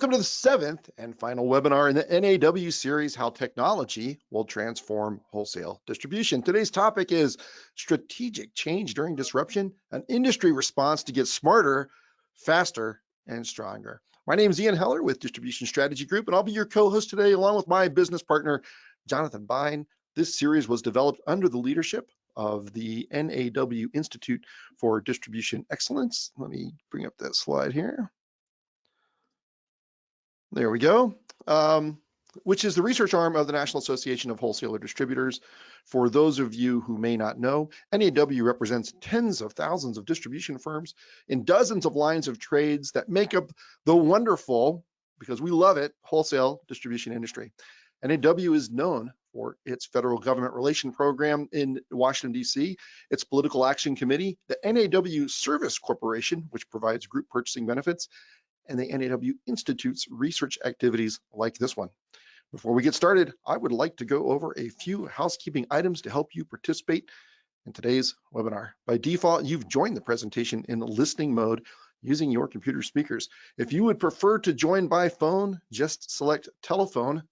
Welcome to the 7th and final webinar in the NAW series, How Technology Will Transform Wholesale Distribution. Today's topic is strategic change during disruption, an industry response to get smarter, faster, and stronger. My name is Ian Heller with Distribution Strategy Group, and I'll be your co-host today along with my business partner, Jonathan Bine. This series was developed under the leadership of the NAW Institute for Distribution Excellence. Let me bring up that slide here. There we go, which is the research arm of the National Association of Wholesaler-Distributors. For those of you who may not know, NAW represents tens of thousands of distribution firms in dozens of lines of trades that make up the wonderful, because we love it, wholesale distribution industry. NAW is known for its federal government relation program in Washington, D.C., its political action committee, the NAW Service Corporation, which provides group purchasing benefits, and the NAW Institute's research activities like this one. Before we get started, I would like to go over a few housekeeping items to help you participate in today's webinar. By default, you've joined the presentation in listening mode using your computer speakers. If you would prefer to join by phone, just select telephone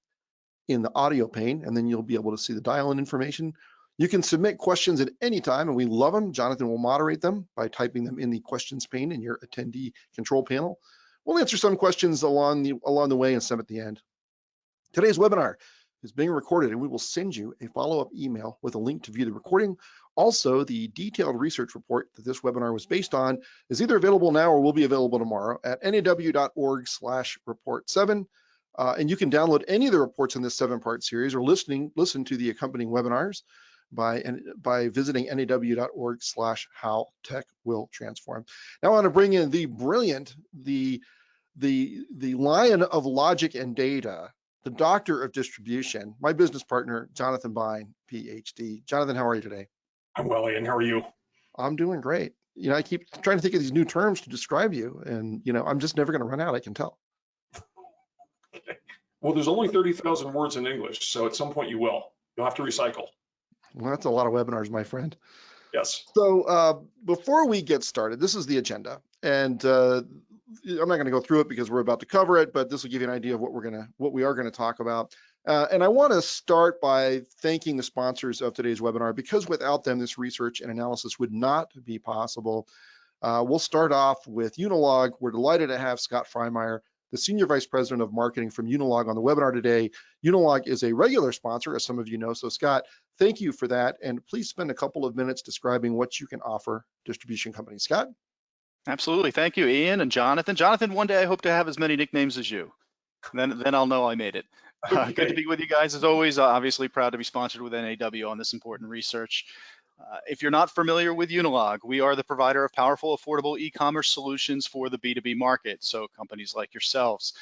in the audio pane, and then you'll be able to see the dial-in information. You can submit questions at any time, and we love them. Jonathan will moderate them by typing them in the questions pane in your attendee control panel. We'll answer some questions along the way and some at the end. Today's webinar is being recorded, and we will send you a follow-up email with a link to view the recording. Also, the detailed research report that this webinar was based on is either available now or will be available tomorrow at naw.org/report7. And you can download any of the reports in this 7-part series or listen to the accompanying webinars by visiting naw.org/howtechwilltransform. Now I want to bring in the brilliant, the lion of logic and data, the doctor of distribution, my business partner, Jonathan Bine, PhD. Jonathan, how are you today? I'm well, Ian. How are you? I'm doing great. You know, I keep trying to think of these new terms to describe you, and you know, I'm just never going to run out, I can tell. Okay. Well, there's only 30,000 words in English, so at some point you will. You'll have to recycle. Well, that's a lot of webinars, my friend. Yes. So before we get started, this is the agenda, and I'm not going to go through it because we're about to cover it, but this will give you an idea of what we are going to talk about. And I want to start by thanking the sponsors of today's webinar, because without them, this research and analysis would not be possible. We'll start off with Unilog. We're delighted to have Scott Freimeyer, the Senior Vice President of Marketing from Unilog, on the webinar today. Unilog is a regular sponsor, as some of you know. So Scott, thank you for that. And please spend a couple of minutes describing what you can offer distribution companies. Scott? Absolutely. Thank you, Ian and Jonathan. Jonathan, one day I hope to have as many nicknames as you. Then I'll know I made it. Okay. Good to be with you guys as always. Obviously proud to be sponsored with NAW on this important research. If you're not familiar with Unilog, we are the provider of powerful, affordable e-commerce solutions for the B2B market, so companies like yourselves.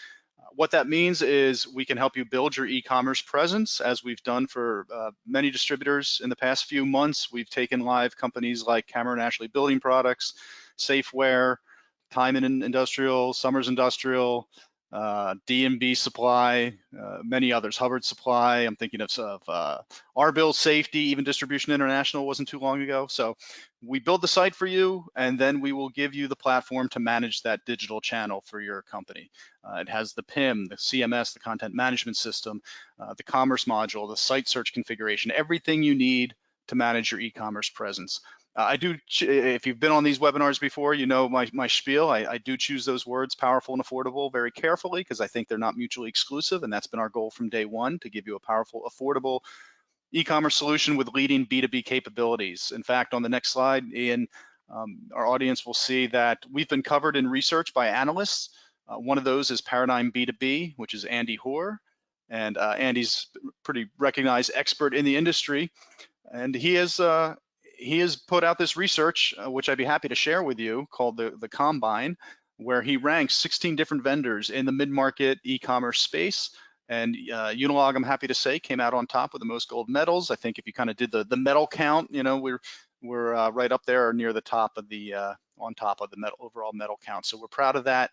What that means is we can help you build your e-commerce presence, as we've done for many distributors in the past few months. We've taken live companies like Cameron Ashley Building Products, Safeware, Timon Industrial, Summers Industrial, D&B Supply, many others, Hubbard Supply. I'm thinking of Arbill Safety, even Distribution International wasn't too long ago. So we build the site for you, and then we will give you the platform to manage that digital channel for your company. It has the PIM, the CMS, the content management system, the commerce module, the site search configuration, everything you need to manage your e-commerce presence. If you've been on these webinars before, you know my spiel. I do choose those words, powerful and affordable, very carefully, because I think they're not mutually exclusive, and that's been our goal from day one, to give you a powerful, affordable e-commerce solution with leading B2B capabilities. In fact, on the next slide, Ian, our audience will see that we've been covered in research by analysts. One of those is Paradigm B2B, which is Andy Hoare, and Andy's a pretty recognized expert in the industry, and he has put out this research, which I'd be happy to share with you, called the Combine, where he ranks 16 different vendors in the mid-market e-commerce space. And Unilog, I'm happy to say, came out on top with the most gold medals. I think if you kind of did the medal count, you know, we're right up there, or near the top of the on top of the overall medal count. So we're proud of that.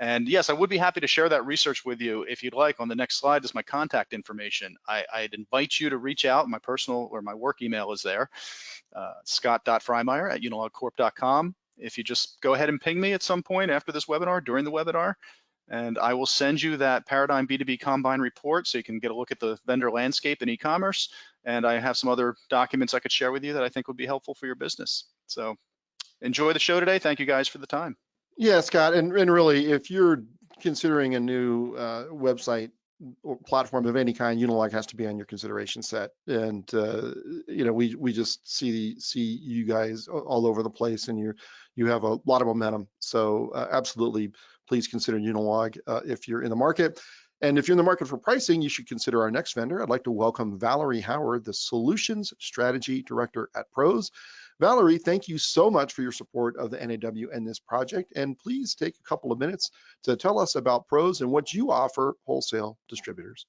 And yes, I would be happy to share that research with you if you'd like. On the next slide is my contact information. I'd invite you to reach out. My personal or my work email is there, scott.freimeyer@unilogcorp.com. If you just go ahead and ping me at some point after this webinar, during the webinar, And I will send you that Paradigm B2B Combine report so you can get a look at the vendor landscape in e-commerce. And I have some other documents I could share with you that I think would be helpful for your business. So enjoy the show today. Thank you guys for the time. Yeah, Scott, and really, if you're considering a new website or platform of any kind, Unilog has to be on your consideration set. And you know, we just see you guys all over the place, and you have a lot of momentum. So absolutely, please consider Unilog if you're in the market. And if you're in the market for pricing, you should consider our next vendor. I'd like to welcome Valerie Howard, the Solutions Strategy Director at Pros. Valerie, thank you so much for your support of the NAW and this project. And please take a couple of minutes to tell us about Pros and what you offer wholesale distributors.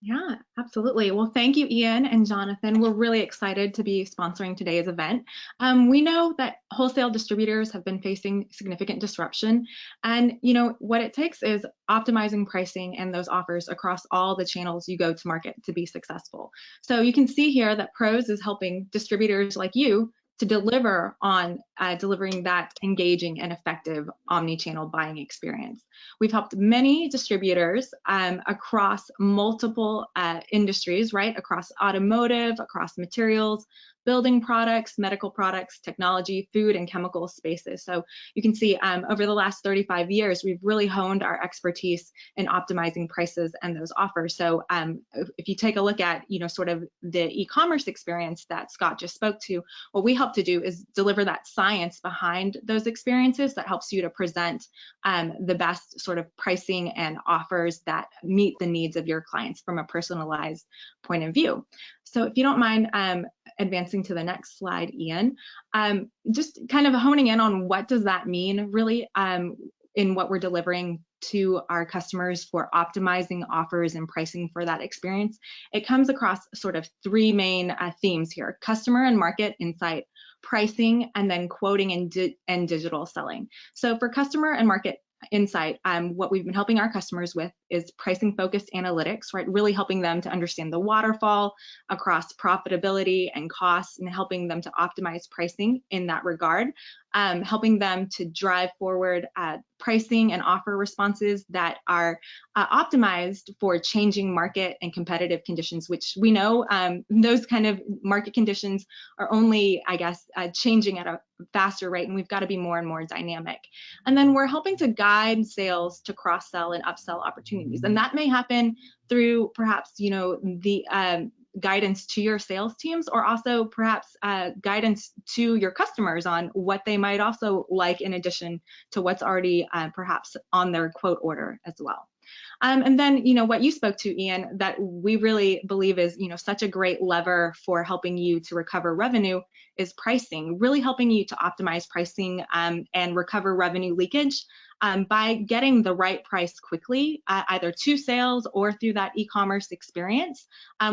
Yeah, absolutely. Well, thank you, Ian and Jonathan. We're really excited to be sponsoring today's event. We know that wholesale distributors have been facing significant disruption, and what it takes is optimizing pricing and those offers across all the channels you go to market to be successful. So you can see here that Pros is helping distributors like you to deliver on delivering that engaging and effective omni-channel buying experience. We've helped many distributors across multiple industries, right? Across automotive, across materials, building products, medical products, technology, food and chemical spaces. So you can see over the last 35 years, we've really honed our expertise in optimizing prices and those offers. So if you take a look at, sort of the e-commerce experience that Scott just spoke to, what we help to do is deliver that science behind those experiences that helps you to present the best sort of pricing and offers that meet the needs of your clients from a personalized point of view. So if you don't mind advancing to the next slide, Ian, just kind of honing in on what does that mean really in what we're delivering to our customers for optimizing offers and pricing for that experience. It comes across sort of three main themes here: customer and market insight, pricing, and then quoting and digital selling. So for customer and market insight, what we've been helping our customers with is pricing focused analytics, right? Really helping them to understand the waterfall across profitability and costs and helping them to optimize pricing in that regard, helping them to drive forward pricing and offer responses that are optimized for changing market and competitive conditions, which we know those kind of market conditions are only, I guess, changing at a faster rate, and we've got to be more and more dynamic. And then we're helping to guide sales to cross-sell and upsell opportunities. And that may happen through perhaps, the guidance to your sales teams, or also perhaps guidance to your customers on what they might also like in addition to what's already perhaps on their quote order as well. And then, what you spoke to, Ian, that we really believe is, such a great lever for helping you to recover revenue is pricing, really helping you to optimize pricing and recover revenue leakage by getting the right price quickly, either to sales or through that e-commerce experience.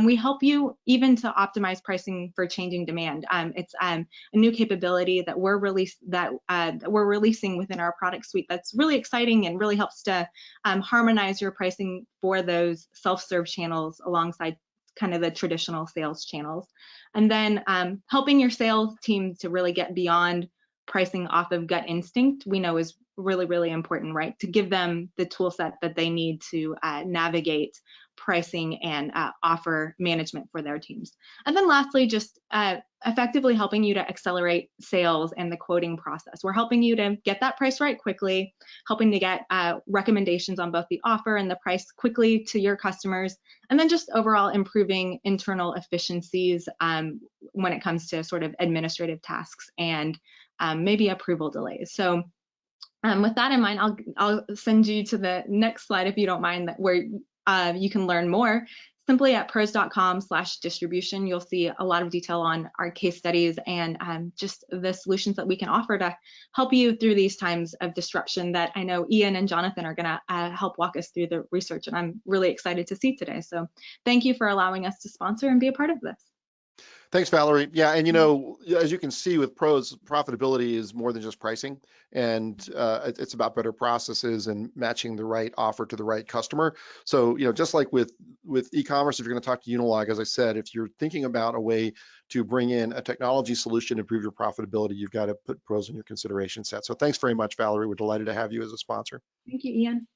We help you even to optimize pricing for changing demand. It's a new capability that we're releasing within our product suite that's really exciting and really helps to harmonize your pricing for those self-serve channels alongside kind of the traditional sales channels. And then helping your sales team to really get beyond pricing off of gut instinct, we know is really, really important, right? To give them the tool set that they need to navigate pricing and offer management for their teams. And then lastly, just effectively helping you to accelerate sales and the quoting process. We're helping you to get that price right quickly, helping to get recommendations on both the offer and the price quickly to your customers, and then just overall improving internal efficiencies when it comes to sort of administrative tasks and maybe approval delays. So with that in mind, I'll send you to the next slide, if you don't mind, where you can learn more. Simply at pros.com/distribution, you'll see a lot of detail on our case studies and just the solutions that we can offer to help you through these times of disruption that I know Ian and Jonathan are going to help walk us through the research, and I'm really excited to see today. So thank you for allowing us to sponsor and be a part of this. Thanks, Valerie. Yeah, and as you can see with Pros, profitability is more than just pricing, and it's about better processes and matching the right offer to the right customer. So, just like with e-commerce, if you're going to talk to Unilog, as I said, if you're thinking about a way to bring in a technology solution to improve your profitability, you've got to put Pros in your consideration set. So thanks very much, Valerie. We're delighted to have you as a sponsor. Thank you, Ian.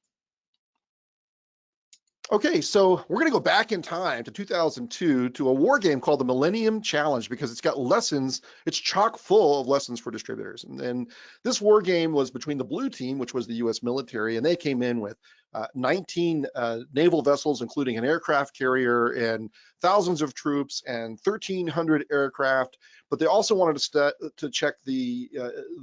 Okay, so we're going to go back in time to 2002 to a war game called the Millennium Challenge because it's got lessons. It's chock full of lessons for distributors. And this war game was between the blue team, which was the U.S. military, and they came in with 19 naval vessels, including an aircraft carrier and thousands of troops and 1,300 aircraft. But they also wanted to check the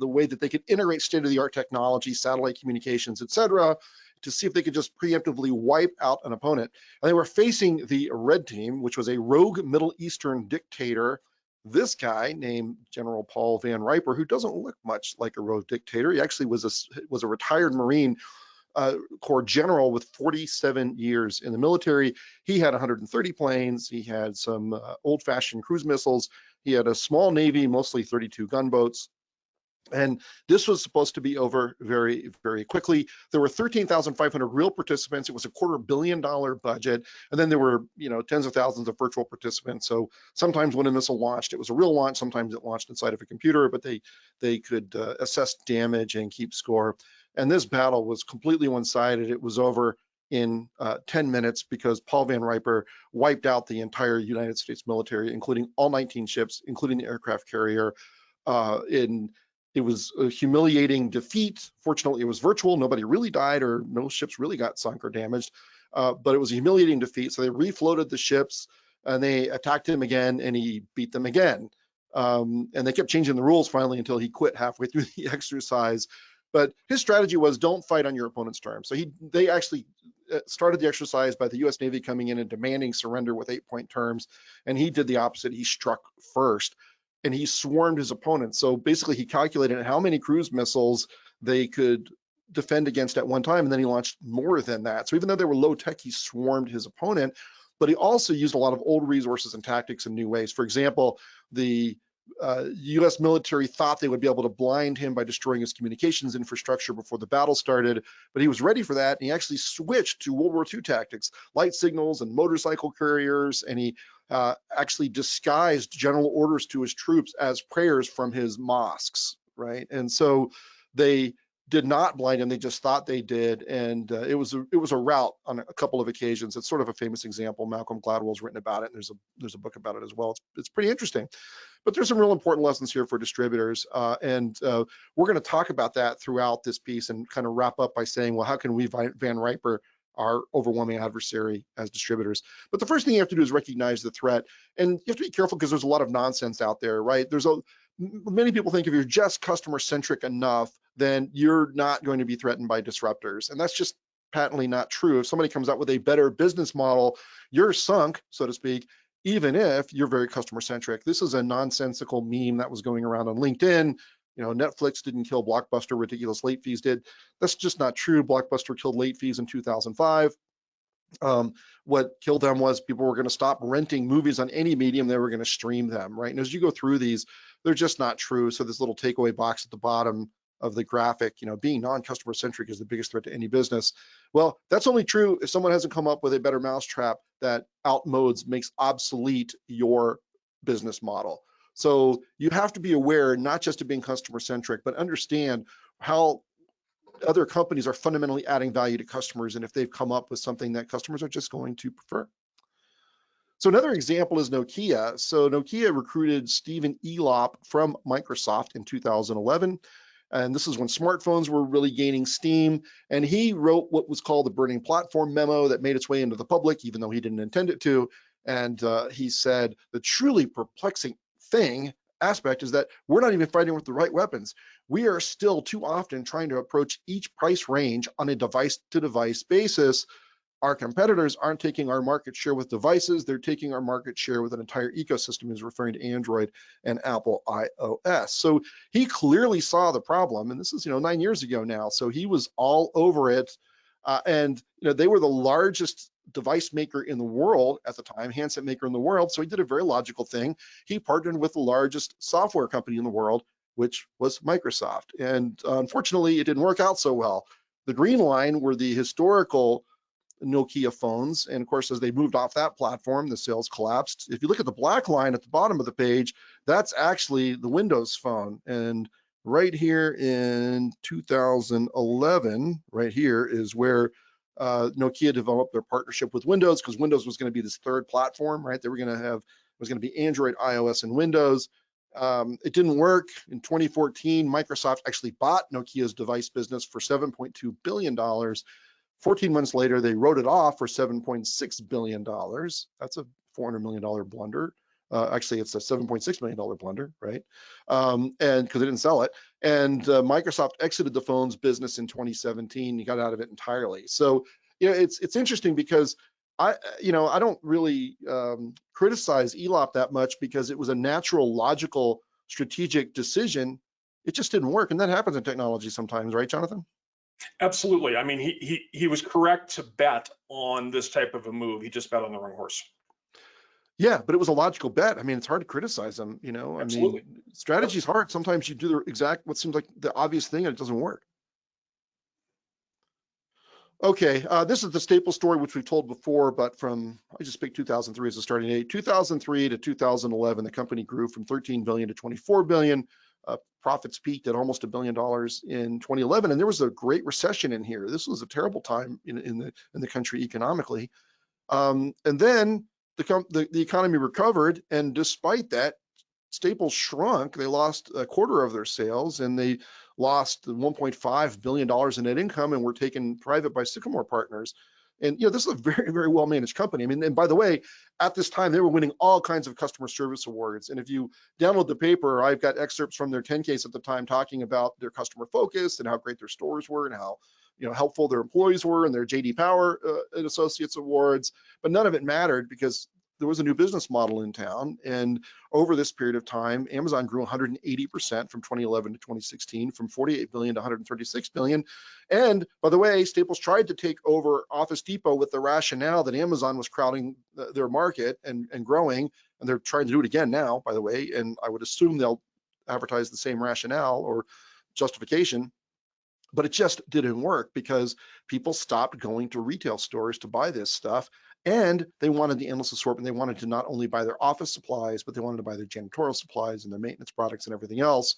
way that they could integrate state-of-the-art technology, satellite communications, et cetera, to see if they could just preemptively wipe out an opponent. And they were facing the red team, which was a rogue Middle Eastern dictator. This guy named General Paul Van Riper, who doesn't look much like a rogue dictator. He actually was a retired Marine Corps general with 47 years in the military. He had 130 planes. He had some old-fashioned cruise missiles. He had a small Navy, mostly 32 gunboats. And this was supposed to be over very, very quickly. There were 13,500 real participants. It was a $250 million budget. And then there were, tens of thousands of virtual participants. So sometimes when a missile launched, it was a real launch. Sometimes it launched inside of a computer, but they could assess damage and keep score. And this battle was completely one-sided. It was over in 10 minutes because Paul Van Riper wiped out the entire United States military, including all 19 ships, including the aircraft carrier. It was a humiliating defeat. Fortunately, it was virtual. Nobody really died or no ships really got sunk or damaged, but it was a humiliating defeat. So they refloated the ships and they attacked him again and he beat them again. And they kept changing the rules finally until he quit halfway through the exercise. But his strategy was don't fight on your opponent's terms. So they actually started the exercise by the US Navy coming in and demanding surrender with 8-point terms. And he did the opposite. He struck first. And he swarmed his opponents. So basically he calculated how many cruise missiles they could defend against at one time, and then he launched more than that. So even though they were low tech, he swarmed his opponent, but he also used a lot of old resources and tactics in new ways. For example, the US military thought they would be able to blind him by destroying his communications infrastructure before the battle started, but he was ready for that, and he actually switched to World War II tactics, light signals and motorcycle couriers, and he actually disguised general orders to his troops as prayers from his mosques, right? And so they did not blind him, they just thought they did, and it was a rout on a couple of occasions. It's sort of a famous example. Malcolm Gladwell's written about it, and there's a book about it as well. It's pretty interesting. But there's some real important lessons here for distributors, and we're going to talk about that throughout this piece and kind of wrap up by saying, well, how can we Van Riper our overwhelming adversary as distributors? But the first thing you have to do is recognize the threat, and you have to be careful because there's a lot of nonsense out there, right? Many people think if you're just customer centric enough, then you're not going to be threatened by disruptors, and that's just patently not true. If somebody comes out with a better business model, you're sunk, so to speak, even if you're very customer centric. This is a nonsensical meme that was going around on LinkedIn. Netflix didn't kill Blockbuster, ridiculous late fees did. That's just not true. Blockbuster killed late fees in 2005. What killed them was people were going to stop renting movies on any medium, they were going to stream them, right? And as you go through these, they're just not true. So this little takeaway box at the bottom of the graphic, being non-customer centric is the biggest threat to any business. Well, that's only true if someone hasn't come up with a better mousetrap that outmodes, makes obsolete your business model. So you have to be aware not just of being customer centric, but understand how other companies are fundamentally adding value to customers, and if they've come up with something that customers are just going to prefer. So another example is Nokia. So Nokia recruited Stephen Elop from Microsoft in 2011. And this is when smartphones were really gaining steam. And he wrote what was called the Burning Platform memo that made its way into the public, even though he didn't intend it to. And he said the truly perplexing aspect is that we're not even fighting with the right weapons. We are still too often trying to approach each price range on a device-to-device basis. Our competitors aren't taking our market share with devices, they're taking our market share with an entire ecosystem. He's referring to Android and Apple iOS. So he clearly saw the problem, and this is 9 years ago now, so he was all over it. And they were the largest device maker in the world at the time, handset maker in the world, so he did a very logical thing. He partnered with the largest software company in the world, which was Microsoft. And unfortunately, it didn't work out so well. The green line were the historical Nokia phones. And of course, as they moved off that platform, the sales collapsed. If you look at the black line at the bottom of the page, that's actually the Windows phone. And right here in 2011, right here is where Nokia developed their partnership with Windows because Windows was going to be this third platform, right? They were going to have, it was going to be Android, iOS, and Windows. It didn't work. In 2014, Microsoft actually bought Nokia's device business for $7.2 billion. 14 months later, they wrote it off for $7.6 billion. That's a $400 million blunder. Actually, it's a $7.6 million blunder, right? And because they didn't sell it. And Microsoft exited the phones business in 2017. You got out of it entirely. So, it's interesting because I don't really criticize ELOP that much because it was a natural, logical, strategic decision. It just didn't work. And that happens in technology sometimes, right, Jonathan? Absolutely. I mean, he was correct to bet on this type of a move. He just bet on the wrong horse. Yeah, but it was a logical bet. I mean, it's hard to criticize them, Absolutely. I mean, strategy is hard. Sometimes you do the exact, what seems like the obvious thing and it doesn't work. Okay, this is the Staples story, which we've told before, but I just picked 2003 as a starting date. 2003 to 2011, the company grew from 13 billion to 24 billion. Profits peaked at almost $1 billion in 2011, and there was a great recession in here. This was a terrible time in the country economically. And then the economy recovered, and despite that, Staples shrunk. They lost a quarter of their sales, and they lost $1.5 billion in net income, and were taken private by Sycamore Partners. And this is a very, very well managed company. I mean, and by the way, at this time they were winning all kinds of customer service awards. And if you download the paper, I've got excerpts from their 10-Ks at the time talking about their customer focus and how great their stores were and how helpful their employees were, and their JD Power and Associates awards. But none of it mattered because there was a new business model in town. And over this period of time, Amazon grew 180% from 2011 to 2016, from 48 billion to 136 billion. And by the way, Staples tried to take over Office Depot with the rationale that Amazon was crowding their market and growing. And they're trying to do it again now, by the way. And I would assume they'll advertise the same rationale or justification. But it just didn't work because people stopped going to retail stores to buy this stuff. And they wanted the endless assortment. They wanted to not only buy their office supplies, but they wanted to buy their janitorial supplies and their maintenance products and everything else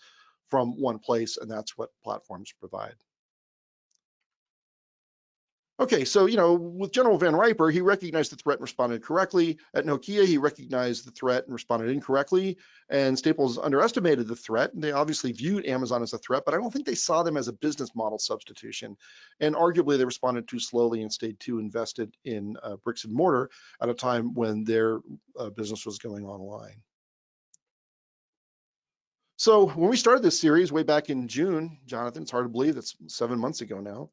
from one place. And that's what platforms provide. Okay, so, with General Van Riper, he recognized the threat and responded correctly. At Nokia, he recognized the threat and responded incorrectly. And Staples underestimated the threat. And they obviously viewed Amazon as a threat, but I don't think they saw them as a business model substitution. And arguably, they responded too slowly and stayed too invested in bricks and mortar at a time when their business was going online. So when we started this series way back in June, Jonathan, it's hard to believe that's 7 months ago now.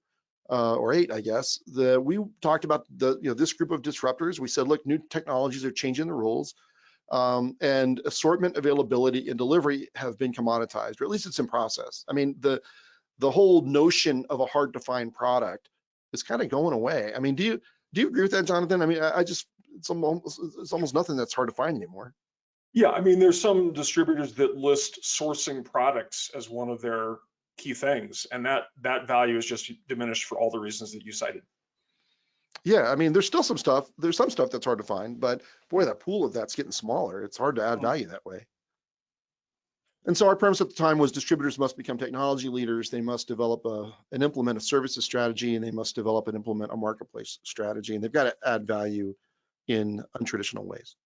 Or 8, I guess. We talked about this group of disruptors. We said, look, new technologies are changing the rules, and assortment, availability, and delivery have been commoditized, or at least it's in process. I mean, the whole notion of a hard to find product is kind of going away. I mean, do you agree with that, Jonathan? I mean, it's almost nothing that's hard to find anymore. Yeah, I mean, there's some distributors that list sourcing products as one of their key things, and that value is just diminished for all the reasons that you cited. Yeah, I mean, there's some stuff that's hard to find, but boy, that pool of that's getting smaller. It's hard to add value that way. And so our premise at the time was distributors must become technology leaders. They must develop and implement a services strategy, and they must develop and implement a marketplace strategy, and they've got to add value in untraditional ways.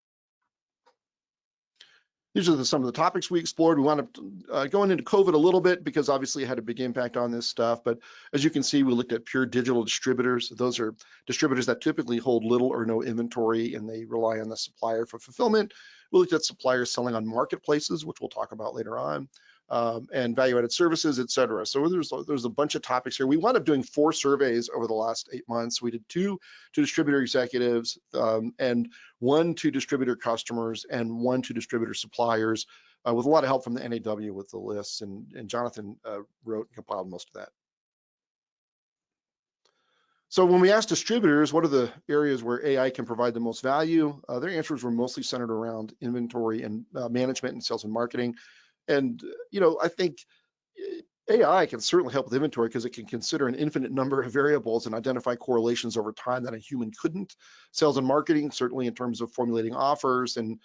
These are some of the topics we explored. We wound up going into COVID a little bit because obviously it had a big impact on this stuff. But as you can see, we looked at pure digital distributors. Those are distributors that typically hold little or no inventory, and they rely on the supplier for fulfillment. We looked at suppliers selling on marketplaces, which we'll talk about later on, and value-added services, et cetera. So there's a bunch of topics here. We wound up doing 4 surveys over the last 8 months. We did 2 to distributor executives, and 1 to distributor customers, and 1 to distributor suppliers, with a lot of help from the NAW with the lists, and Jonathan wrote and compiled most of that. So when we asked distributors, what are the areas where AI can provide the most value, their answers were mostly centered around inventory and management and sales and marketing. And, I think AI can certainly help with inventory because it can consider an infinite number of variables and identify correlations over time that a human couldn't. Sales and marketing, certainly in terms of formulating offers. And,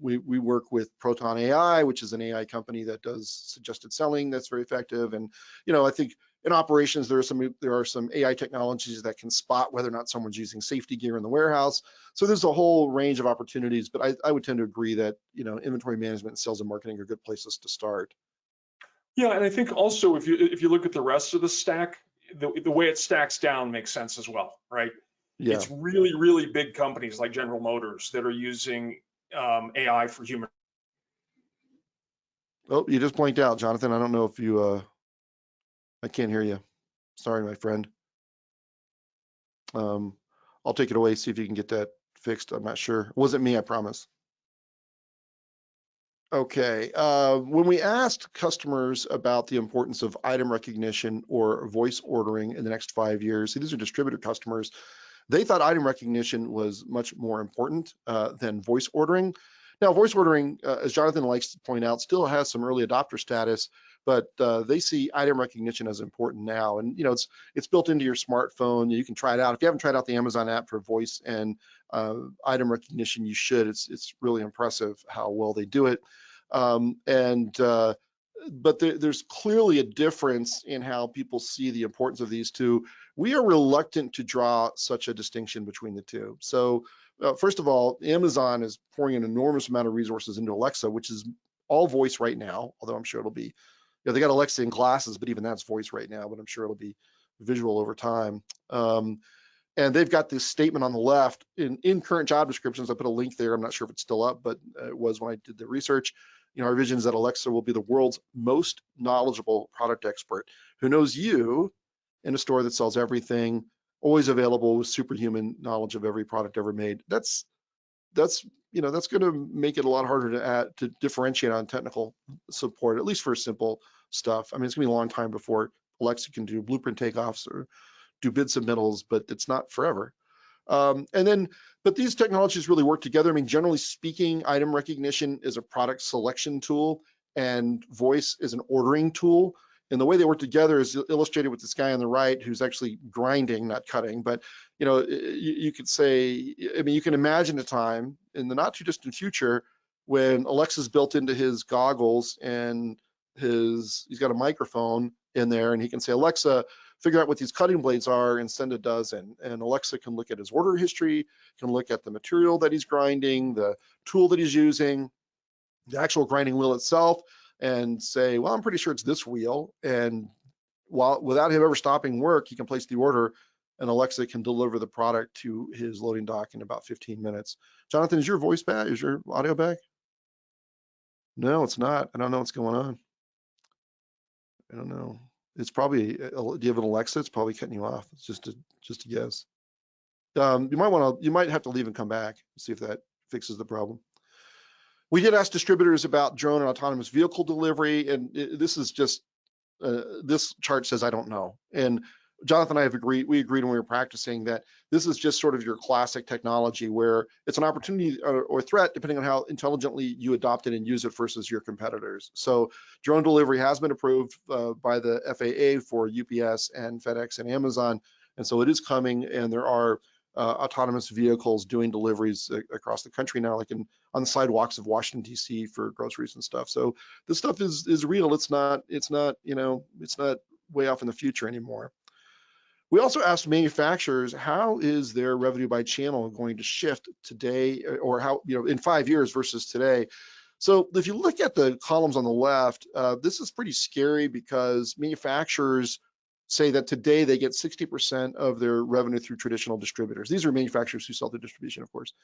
we work with Proton AI, which is an AI company that does suggested selling that's very effective. And, I think in operations, there are some AI technologies that can spot whether or not someone's using safety gear in the warehouse. So there's a whole range of opportunities, but I would tend to agree that, inventory management and sales and marketing are good places to start. Yeah, and I think also if you look at the rest of the stack, the way it stacks down makes sense as well, right? Yeah. It's really, really big companies like General Motors that are using AI for human. Oh, you just blinked out, Jonathan. I don't know if you, I can't hear you. Sorry, my friend. I'll take it away, see if you can get that fixed. I'm not sure. It wasn't me, I promise. Okay. When we asked customers about the importance of item recognition or voice ordering in the next 5 years, see, these are distributor customers, they thought item recognition was much more important than voice ordering. Now, voice ordering, as Jonathan likes to point out, still has some early adopter status, but they see item recognition as important now. And it's built into your smartphone. You can try it out. If you haven't tried out the Amazon app for voice and item recognition, you should. It's really impressive how well they do it. But there's clearly a difference in how people see the importance of these two. We are reluctant to draw such a distinction between the two. So first of all, Amazon is pouring an enormous amount of resources into Alexa, which is all voice right now, although I'm sure it'll be, they got Alexa in glasses, but even that's voice right now, but I'm sure it'll be visual over time. And they've got this statement on the left in current job descriptions. I put a link there. I'm not sure if it's still up, but it was when I did the research. Our vision is that Alexa will be the world's most knowledgeable product expert who knows you in a store that sells everything, always available with superhuman knowledge of every product ever made. That's going to make it a lot harder to differentiate on technical support, at least for simple stuff. I mean, it's going to be a long time before Alexa can do blueprint takeoffs or do bid submittals, but it's not forever. But these technologies really work together. I mean, generally speaking, item recognition is a product selection tool and voice is an ordering tool. And the way they work together is illustrated with this guy on the right who's actually grinding, not cutting. But, you could say, I mean, you can imagine a time in the not too distant future when Alexa's built into his goggles and he's got a microphone in there and he can say, Alexa, figure out what these cutting blades are and send a dozen. And Alexa can look at his order history, can look at the material that he's grinding, the tool that he's using, the actual grinding wheel itself, and say, well, I'm pretty sure it's this wheel. And without him ever stopping work, he can place the order and Alexa can deliver the product to his loading dock in about 15 minutes. Jonathan, is your voice back? Is your audio back? No, it's not. I don't know what's going on. I don't know. It's probably, do you have an Alexa? It's probably cutting you off. It's just a guess. You might have to leave and come back and see if that fixes the problem. We did ask distributors about drone and autonomous vehicle delivery, and this is just, this chart says, I don't know. And Jonathan and I we agreed when we were practicing that this is just sort of your classic technology where it's an opportunity or threat depending on how intelligently you adopt it and use it versus your competitors. So drone delivery has been approved by the FAA for UPS and FedEx and Amazon. And so it is coming, and there are autonomous vehicles doing deliveries across the country now, like on the sidewalks of Washington, D.C. for groceries and stuff. So this stuff is real. It's not way off in the future anymore. We also asked manufacturers, how is their revenue by channel going to shift today, or how, in 5 years versus today? So if you look at the columns on the left, this is pretty scary because manufacturers say that today they get 60% of their revenue through traditional distributors. These are manufacturers who sell through distribution, of course.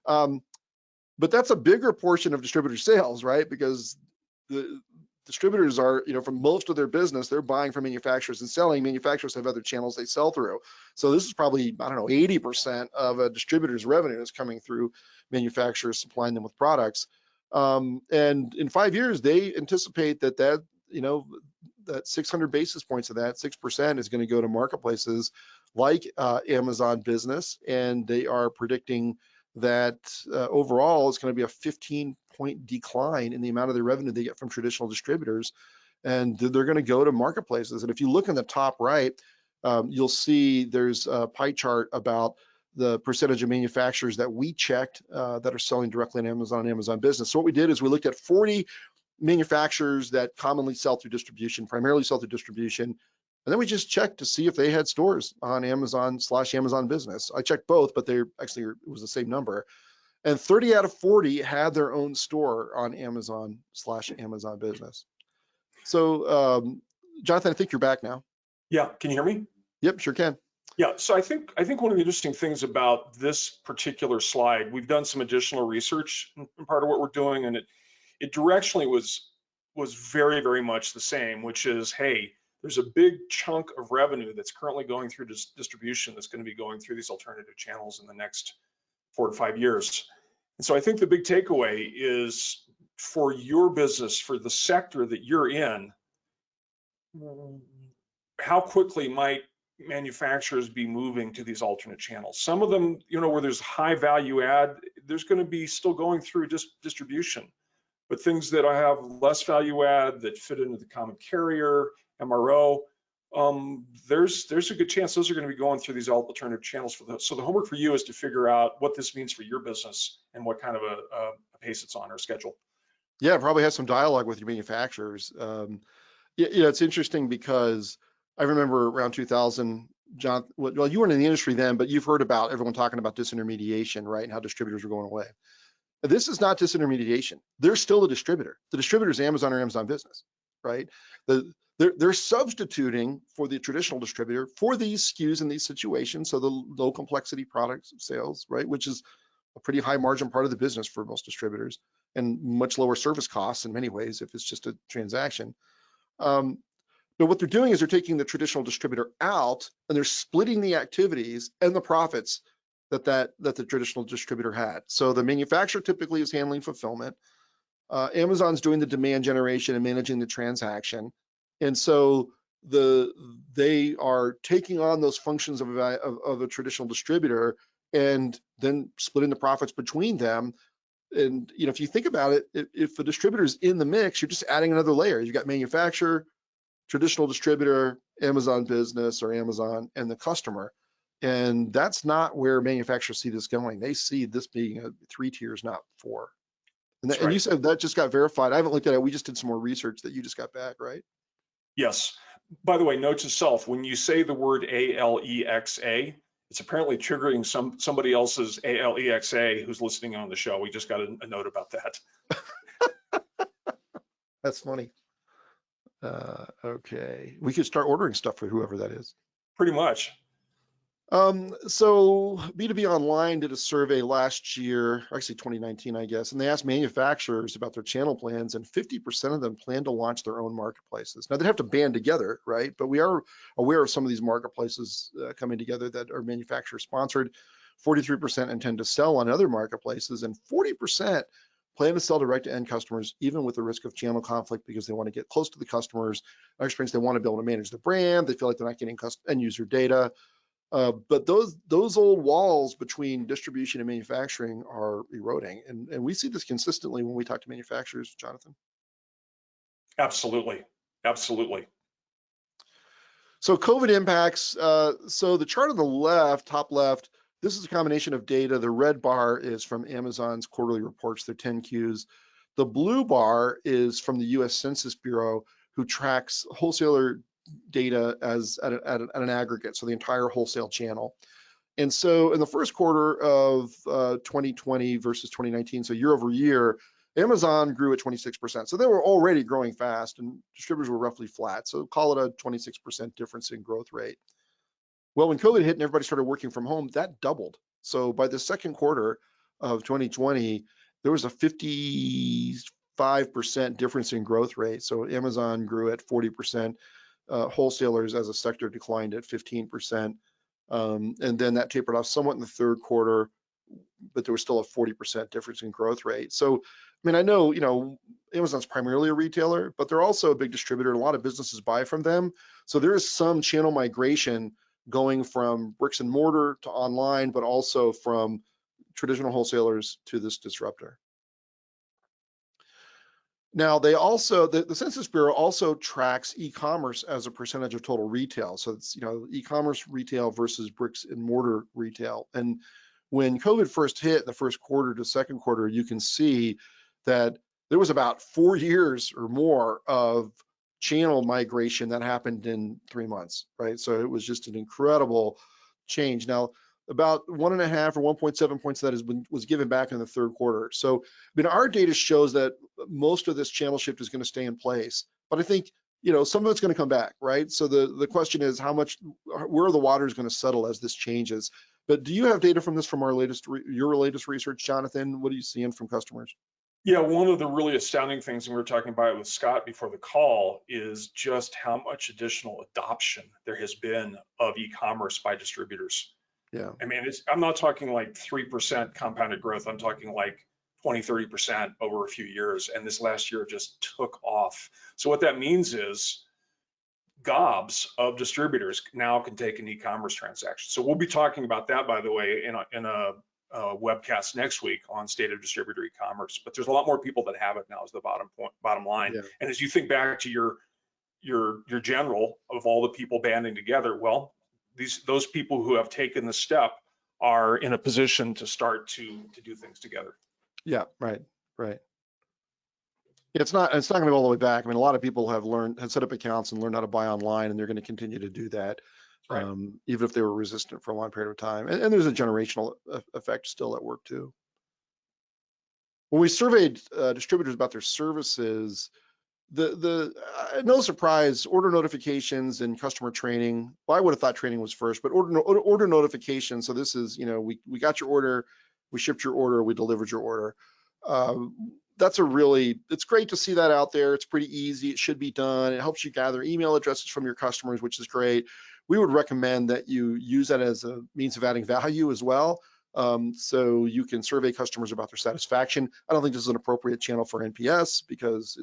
But that's a bigger portion of distributor sales, right? Because the distributors are, from most of their business, they're buying from manufacturers and selling. Manufacturers have other channels they sell through. So this is probably, 80% of a distributor's revenue is coming through manufacturers supplying them with products. And in 5 years, they anticipate that 600 basis points of that, 6%, is going to go to marketplaces like Amazon Business. And they are predicting that overall it's going to be a 15-point decline in the amount of the revenue they get from traditional distributors. and they're going to go to marketplaces. And if you look in the top right, you'll see there's a pie chart about the percentage of manufacturers that we checked that are selling directly on Amazon and Amazon Business. So what we did is we looked at 40 manufacturers that commonly sell through distribution, primarily sell through distribution, and then we just checked to see if they had stores on Amazon/Amazon Business. I checked both, but it was the same number. And 30 out of 40 had their own store on Amazon/Amazon Business. So, Jonathan, I think you're back now. Yeah, can you hear me? Yep, sure can. Yeah, so I think one of the interesting things about this particular slide, we've done some additional research in part of what we're doing, and it directionally was very, very much the same, which is, hey, there's a big chunk of revenue that's currently going through distribution that's going to be going through these alternative channels in the next 4 to 5 years. And so I think the big takeaway is for your business, for the sector that you're in, how quickly might manufacturers be moving to these alternate channels? Some of them, where there's high value add, there's going to be still going through distribution. But things that have less value add that fit into the common carrier, MRO, there's a good chance those are going to be going through these alternative channels for those. So the homework for you is to figure out what this means for your business and what kind of a pace it's on or schedule. Yeah, probably have some dialogue with your manufacturers. It's interesting because I remember around 2000, John, well, you weren't in the industry then, but you've heard about everyone talking about disintermediation, right? And how distributors are going away. This is not disintermediation. They're still a distributor. The distributor is Amazon or Amazon Business, right? They're substituting for the traditional distributor for these SKUs in these situations. So the low complexity products sales, right? Which is a pretty high margin part of the business for most distributors and much lower service costs in many ways if it's just a transaction. But what they're doing is they're taking the traditional distributor out and they're splitting the activities and the profits that the traditional distributor had. So the manufacturer typically is handling fulfillment. Amazon's doing the demand generation and managing the transaction. And so they are taking on those functions of a traditional distributor and then splitting the profits between them. And if you think about it, if the distributor is in the mix, you're just adding another layer. You've got manufacturer, traditional distributor, Amazon Business or Amazon, and the customer. And that's not where manufacturers see this going. They see this being 3 tiers, not 4. And, Right. You said that just got verified. I haven't looked at it. We just did some more research that you just got back, right? Yes. By the way, note to self, when you say the word ALEXA, it's apparently triggering somebody else's ALEXA who's listening on the show. We just got a note about that. That's funny. Okay. We could start ordering stuff for whoever that is. Pretty much. So B2B Online did a survey last year, actually 2019, I guess, and they asked manufacturers about their channel plans, and 50% of them plan to launch their own marketplaces. Now, they'd have to band together, right? But we are aware of some of these marketplaces coming together that are manufacturer sponsored. 43% intend to sell on other marketplaces, and 40% plan to sell direct to end customers, even with the risk of channel conflict, because they want to get close to the customers. Our experience, they want to be able to manage the brand. They feel like they're not getting end user data. But those old walls between distribution and manufacturing are eroding. And we see this consistently when we talk to manufacturers, Jonathan. Absolutely. Absolutely. So COVID impacts. So the chart on the left, top left, this is a combination of data. The red bar is from Amazon's quarterly reports, their 10Qs. The blue bar is from the US Census Bureau, who tracks wholesaler data as at an aggregate, so the entire wholesale channel. And so in the first quarter of 2020 versus 2019, so year over year, Amazon grew at 26%. So they were already growing fast and distributors were roughly flat. So call it a 26% difference in growth rate. Well, when COVID hit and everybody started working from home, that doubled. So by the second quarter of 2020, there was a 55% difference in growth rate. So Amazon grew at 40%. Wholesalers as a sector declined at 15%. And then that tapered off somewhat in the third quarter, but there was still a 40% difference in growth rate. So, I mean, I know, Amazon's primarily a retailer, but they're also a big distributor. A lot of businesses buy from them. So there is some channel migration going from bricks and mortar to online, but also from traditional wholesalers to this disruptor. Now, they also, the Census Bureau also tracks e-commerce as a percentage of total retail. So it's, e-commerce retail versus bricks and mortar retail. And when COVID first hit, the first quarter to second quarter, you can see that there was about 4 years or more of channel migration that happened in 3 months, right? So it was just an incredible change. Now, about 1.5 or 1.7 points of that was given back in the third quarter. So, our data shows that most of this channel shift is going to stay in place, but I think some of it's going to come back, right? So the question is where are the waters going to settle as this changes? But do you have data from this from your latest research, Jonathan? What are you seeing from customers? Yeah, one of the really astounding things, and we were talking about it with Scott before the call, is just how much additional adoption there has been of e-commerce by distributors. Yeah. I mean, I'm not talking like 3% compounded growth. I'm talking like 20, 30% over a few years. And this last year just took off. So what that means is gobs of distributors now can take an e-commerce transaction. So we'll be talking about that, by the way, in a webcast next week on state of distributor e-commerce. But there's a lot more people that have it now is the bottom line. Yeah. And as you think back to your general of all the people banding together, well, those people who have taken the step are in a position to start to do things together. Yeah, right. It's not going to go all the way back. I mean, a lot of people have set up accounts and learned how to buy online, and they're going to continue to do that, right. Even if they were resistant for a long period of time. And there's a generational effect still at work too. When we surveyed distributors about their services, no surprise, order notifications and customer training. Well, I would have thought training was first, but order notification. So this is, we got your order, we shipped your order, we delivered your order. It's great to see that out there. It's pretty easy. It should be done. It helps you gather email addresses from your customers, which is great. We would recommend that you use that as a means of adding value as well. So you can survey customers about their satisfaction. I don't think this is an appropriate channel for NPS because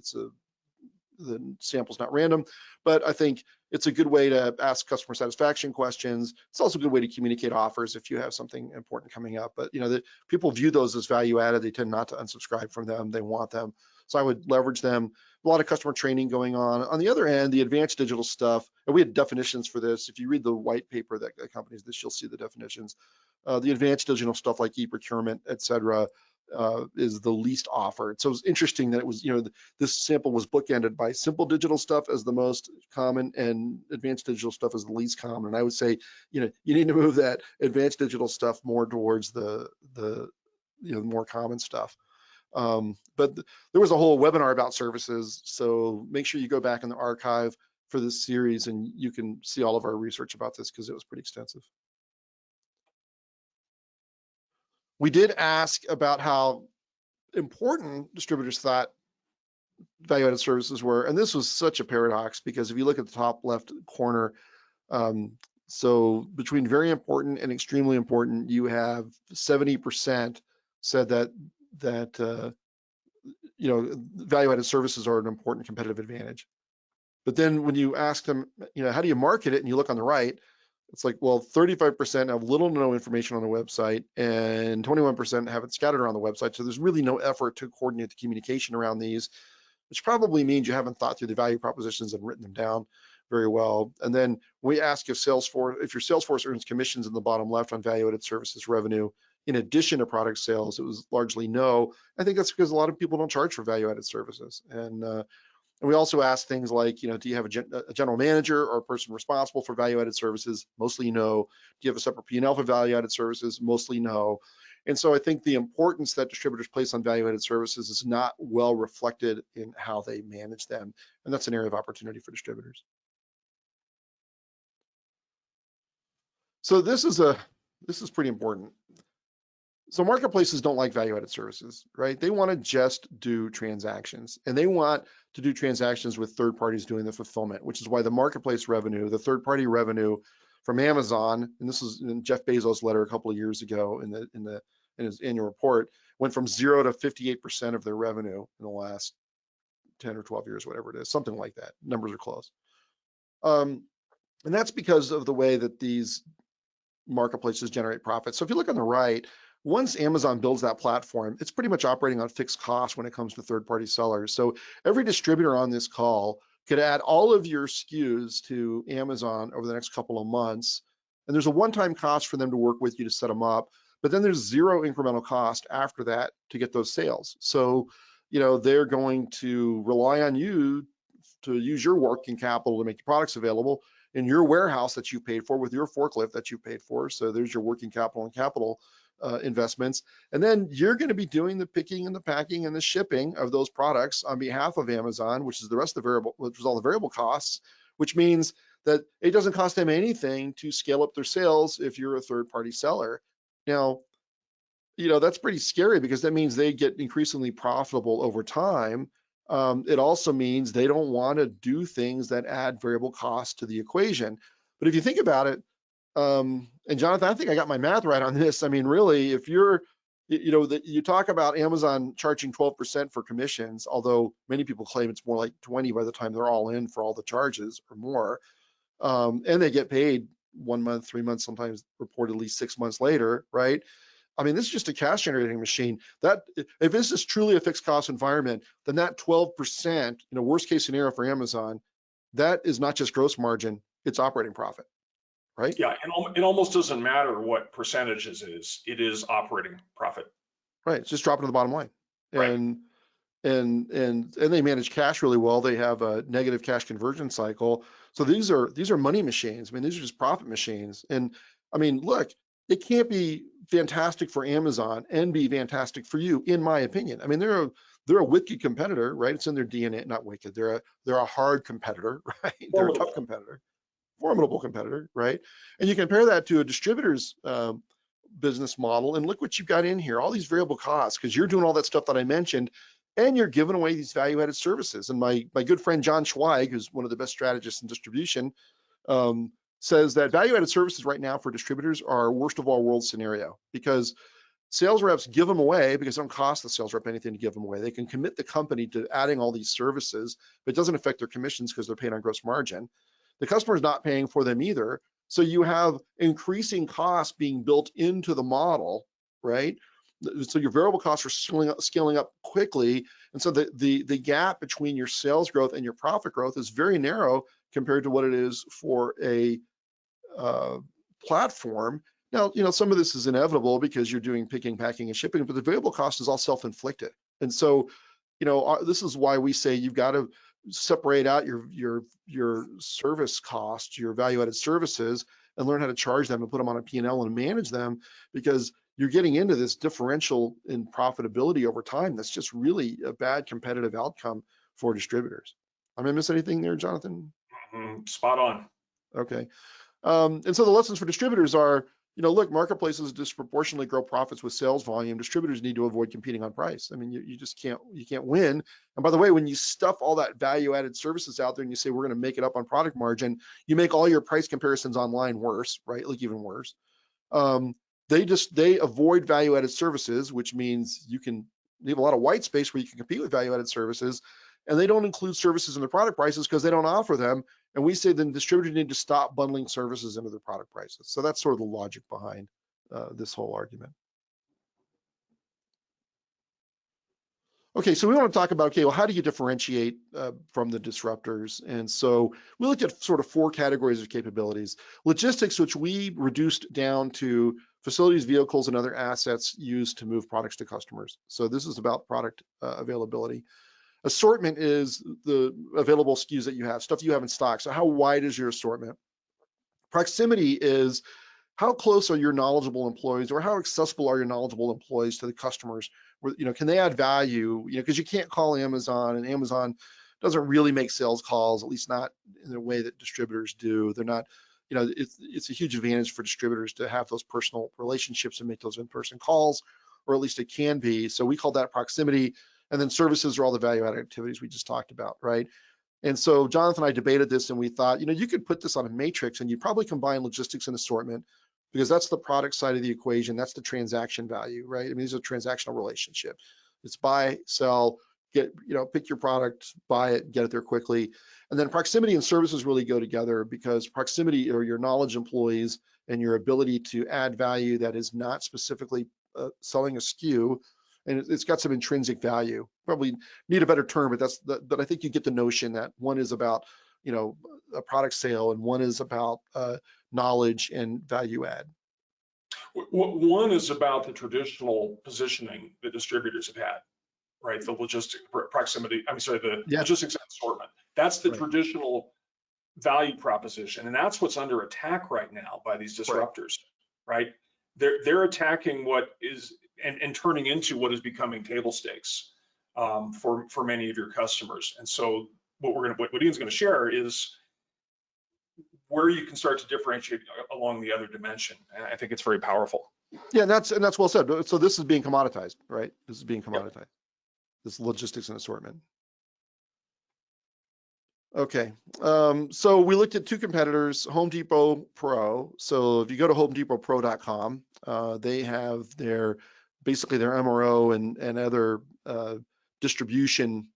the sample's not random, but I think it's a good way to ask customer satisfaction questions. It's also a good way to communicate offers if you have something important coming up. But people view those as value added. They tend not to unsubscribe from them. They want them. So I would leverage them. A lot of customer training going on. On the other hand, the advanced digital stuff, and we had definitions for this. If you read the white paper that accompanies this, you'll see the definitions. The advanced digital stuff like e-procurement, et cetera, is the least offered. So it's interesting that it was, this sample was bookended by simple digital stuff as the most common and advanced digital stuff as the least common. And I would say, you need to move that advanced digital stuff more towards the more common stuff. But there was a whole webinar about services. So make sure you go back in the archive for this series and you can see all of our research about this because it was pretty extensive. We did ask about how important distributors thought value-added services were, and this was such a paradox because if you look at the top left corner, so between very important and extremely important, you have 70% said that value-added services are an important competitive advantage. But then when you ask them, how do you market it, and you look on the right, it's like, well, 35% have little to no information on the website and 21% have it scattered around the website. So there's really no effort to coordinate the communication around these, which probably means you haven't thought through the value propositions and written them down very well. And then we ask if your Salesforce earns commissions in the bottom left on value-added services revenue in addition to product sales. It was largely no. I think that's because a lot of people don't charge for value-added services. And we also ask things like, do you have a general manager or a person responsible for value-added services? Mostly no. Do you have a separate P&L for value-added services? Mostly no. And so I think the importance that distributors place on value-added services is not well reflected in how they manage them. And that's an area of opportunity for distributors. So this is pretty important. So marketplaces don't like value-added services, right? They want to just do transactions, and they want to do transactions with third parties doing the fulfillment, which is why the marketplace revenue, the third-party revenue from Amazon, and this is in Jeff Bezos' letter a couple of years ago in his annual report, went from 0 to 58% of their revenue in the last 10 or 12 years, whatever it is, something like that. Numbers are close. And that's because of the way that these marketplaces generate profits. So if you look on the right, once Amazon builds that platform, it's pretty much operating on fixed costs when it comes to third-party sellers. So every distributor on this call could add all of your SKUs to Amazon over the next couple of months. And there's a one-time cost for them to work with you to set them up, but then there's zero incremental cost after that to get those sales. So, they're going to rely on you to use your working capital to make the products available in your warehouse that you paid for with your forklift that you paid for. So there's your working capital and capital investments. And then you're going to be doing the picking and the packing and the shipping of those products on behalf of Amazon, which is the rest of the variable, which is all the variable costs, which means that it doesn't cost them anything to scale up their sales if you're a third-party seller. Now, that's pretty scary because that means they get increasingly profitable over time. It also means they don't want to do things that add variable costs to the equation. But if you think about it, and Jonathan, I think I got my math right on this. I mean, really, if you're, you talk about Amazon charging 12% for commissions, although many people claim it's more like 20 by the time they're all in for all the charges or more, and they get paid 1 month, 3 months, sometimes reportedly 6 months later, right? I mean, this is just a cash generating machine. That if this is truly a fixed cost environment, then that 12%, worst case scenario for Amazon, that is not just gross margin, it's operating profit, right? Yeah, and it almost doesn't matter what percentages it is operating profit. Right, it's just dropping to the bottom line. Right. And they manage cash really well. They have a negative cash conversion cycle. So these are money machines. I mean, these are just profit machines. And I mean, look, it can't be fantastic for Amazon and be fantastic for you, in my opinion. I mean, they're a wicked competitor, right? It's in their DNA, not wicked. They're a hard competitor, right? They're a tough competitor, formidable competitor, right? And you compare that to a distributor's business model, and look what you've got in here, all these variable costs, because you're doing all that stuff that I mentioned, and you're giving away these value-added services. And my good friend John Schweig, who's one of the best strategists in distribution, says that value-added services right now for distributors are worst of all worlds scenario, because sales reps give them away because it don't cost the sales rep anything to give them away. They can commit the company to adding all these services, but it doesn't affect their commissions because they're paid on gross margin. The customer's not paying for them either. So you have increasing costs being built into the model, right? So your variable costs are scaling up quickly. And so the gap between your sales growth and your profit growth is very narrow compared to what it is for a platform. Now, some of this is inevitable because you're doing picking, packing, and shipping, but the variable cost is all self-inflicted. And so, this is why we say you've got to separate out your service costs, your value-added services, and learn how to charge them and put them on a P&L and manage them, because you're getting into this differential in profitability over time. That's just really a bad competitive outcome for distributors. Am I missing anything there, Jonathan? Spot on. Okay. And so the lessons for distributors are, look, marketplaces disproportionately grow profits with sales volume. Distributors need to avoid competing on price. I mean, you just can't win. And by the way, when you stuff all that value-added services out there and you say, we're going to make it up on product margin, you make all your price comparisons online worse, right? Like even worse. They avoid value-added services, which means you can leave a lot of white space where you can compete with value-added services. And they don't include services in their product prices because they don't offer them. And we say then distributors need to stop bundling services into their product prices. So that's sort of the logic behind this whole argument. Okay, so we want to talk about, okay, well, how do you differentiate from the disruptors? And so we looked at sort of 4 categories of capabilities. Logistics, which we reduced down to facilities, vehicles, and other assets used to move products to customers. So this is about product availability. Assortment is the available SKUs that you have, stuff you have in stock. So how wide is your assortment? Proximity is how close are your knowledgeable employees, or how accessible are your knowledgeable employees to the customers? Can they add value? Because you can't call Amazon, and Amazon doesn't really make sales calls, at least not in the way that distributors do. They're not, it's a huge advantage for distributors to have those personal relationships and make those in-person calls, or at least it can be. So we call that proximity. And then services are all the value-added activities we just talked about, right? And so Jonathan and I debated this, and we thought, you could put this on a matrix, and you probably combine logistics and assortment, because that's the product side of the equation. That's the transaction value, right? I mean, these are transactional relationships. It's buy, sell, get, pick your product, buy it, get it there quickly. And then proximity and services really go together, because proximity are your knowledge employees and your ability to add value that is not specifically selling a SKU, and it's got some intrinsic value. Probably need a better term, but I think you get the notion that one is about, you know, a product sale and one is about knowledge and value add. One is about the traditional positioning that distributors have had, right? The logistic proximity, the logistics and assortment. That's the traditional value proposition, and that's what's under attack right now by these disruptors, right? They're attacking what is and turning into what is becoming table stakes for many of your customers. And so what Ian's going to share is where you can start to differentiate along the other dimension. And I think it's very powerful. Yeah, and that's well said. So this is being commoditized, right? This is being commoditized. Yep. This logistics and assortment. Okay, so we looked at two competitors, Home Depot Pro. So if you go to homedepotpro.com, they have basically their MRO and other distribution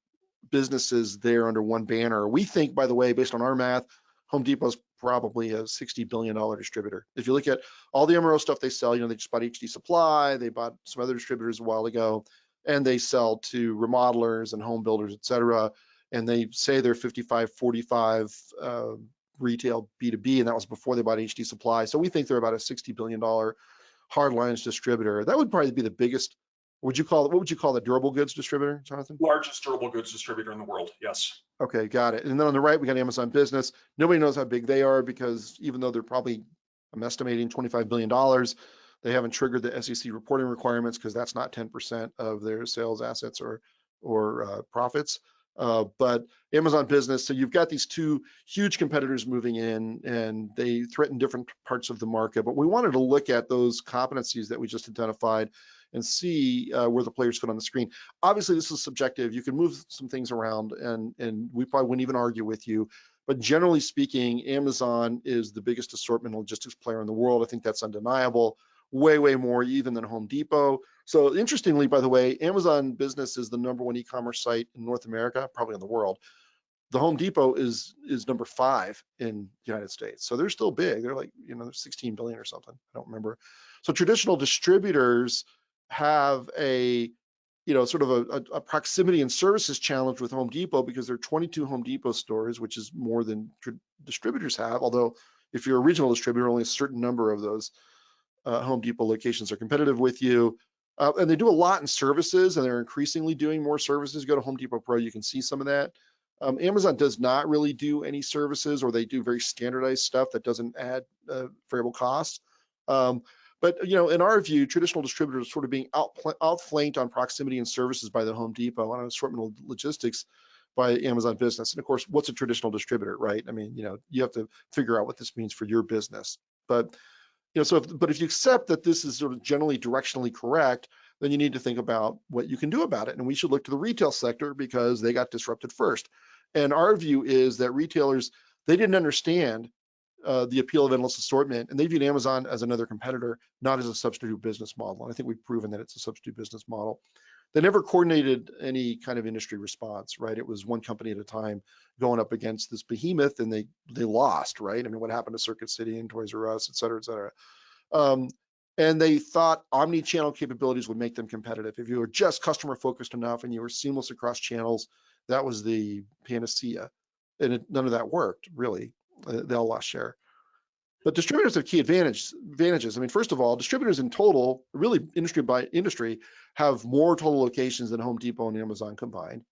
businesses there under one banner. We think, by the way, based on our math, Home Depot's probably a $60 billion distributor. If you look at all the MRO stuff they sell, you know, they just bought HD Supply, they bought some other distributors a while ago, and they sell to remodelers and home builders, et cetera. And they say they're 55-45 retail B2B, and that was before they bought HD Supply. So we think they're about a $60 billion hardlines distributor. That would probably be the biggest. What would you call the durable goods distributor, Jonathan? Largest durable goods distributor in the world, yes. Okay, got it. And then on the right, we got Amazon Business. Nobody knows how big they are because even though they're probably, I'm estimating $25 billion, they haven't triggered the SEC reporting requirements because that's not 10% of their sales assets or profits. But Amazon Business, so you've got these two huge competitors moving in and they threaten different parts of the market. But we wanted to look at those competencies that we just identified and see where the players fit on the screen. Obviously, this is subjective. You can move some things around and we probably wouldn't even argue with you. But generally speaking, Amazon is the biggest assortment logistics player in the world. I think that's undeniable. Way, way more even than Home Depot. So interestingly, by the way, Amazon Business is the #1 e-commerce site in North America, probably in the world. The Home Depot is number 5 in the United States. So they're still big. They're like, you know, they're 16 billion or something. I don't remember. So traditional distributors have a, you know, sort of a proximity and services challenge with Home Depot because there are 22 Home Depot stores, which is more than distributors have. Although if you're a regional distributor, only a certain number of those Home Depot locations are competitive with you. And they do a lot in services and they're increasingly doing more services. Go to Home Depot Pro, you can see some of that. Amazon does not really do any services, or they do very standardized stuff that doesn't add variable costs. But you know, in our view, traditional distributors are sort of being outflanked on proximity and services by the Home Depot, on assortment logistics by Amazon Business. And of course, what's a traditional distributor, right? I mean, you know, you have to figure out what this means for your business. But you know, but if you accept that this is sort of generally directionally correct, then you need to think about what you can do about it. And we should look to the retail sector because they got disrupted first. And our view is that retailers, they didn't understand the appeal of endless assortment, and they viewed Amazon as another competitor, not as a substitute business model. And I think we've proven that it's a substitute business model. They never coordinated any kind of industry response, right? It was one company at a time going up against this behemoth, and they lost, right? I mean, what happened to Circuit City and Toys R Us, et cetera, et cetera. And they thought omni-channel capabilities would make them competitive. If you were just customer focused enough and you were seamless across channels, that was the panacea. And none of that worked, really. They all lost share. But distributors have key advantages. I mean, first of all, distributors in total, really industry by industry, have more total locations than Home Depot and Amazon combined.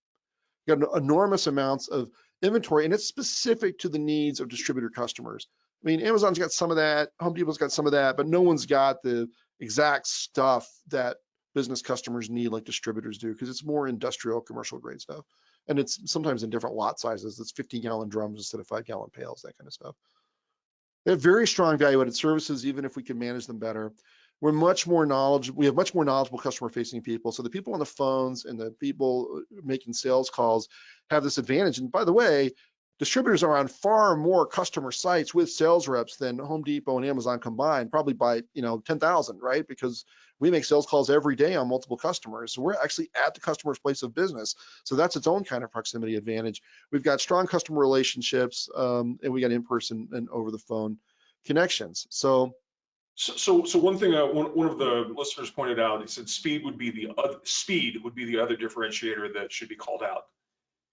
You got enormous amounts of inventory, and it's specific to the needs of distributor customers. I mean, Amazon's got some of that, Home Depot's got some of that, but no one's got the exact stuff that business customers need like distributors do, because it's more industrial, commercial grade stuff. And it's sometimes in different lot sizes. It's 50-gallon drums instead of 5-gallon pails, that kind of stuff. They have very strong value-added services, even if we can manage them better. We have much more knowledgeable customer-facing people. So the people on the phones and the people making sales calls have this advantage. And by the way, distributors are on far more customer sites with sales reps than Home Depot and Amazon combined, probably by 10,000, right? Because we make sales calls every day on multiple customers. So we're actually at the customer's place of business. So that's its own kind of proximity advantage. We've got strong customer relationships, and we got in-person and over the phone connections. So So one thing one of the listeners pointed out, he said speed would be the other differentiator that should be called out.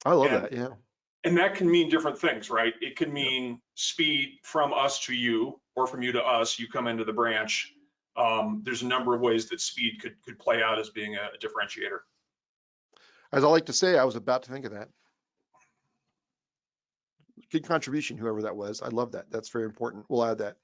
I love And that. Yeah. and that can mean different things, right? It can mean speed from us to you, or from you to us. You come into the branch. There's a number of ways that speed could play out as being a differentiator. As I like to say, I was about to think of that. Good contribution, whoever that was. I love that. That's very important. We'll add that.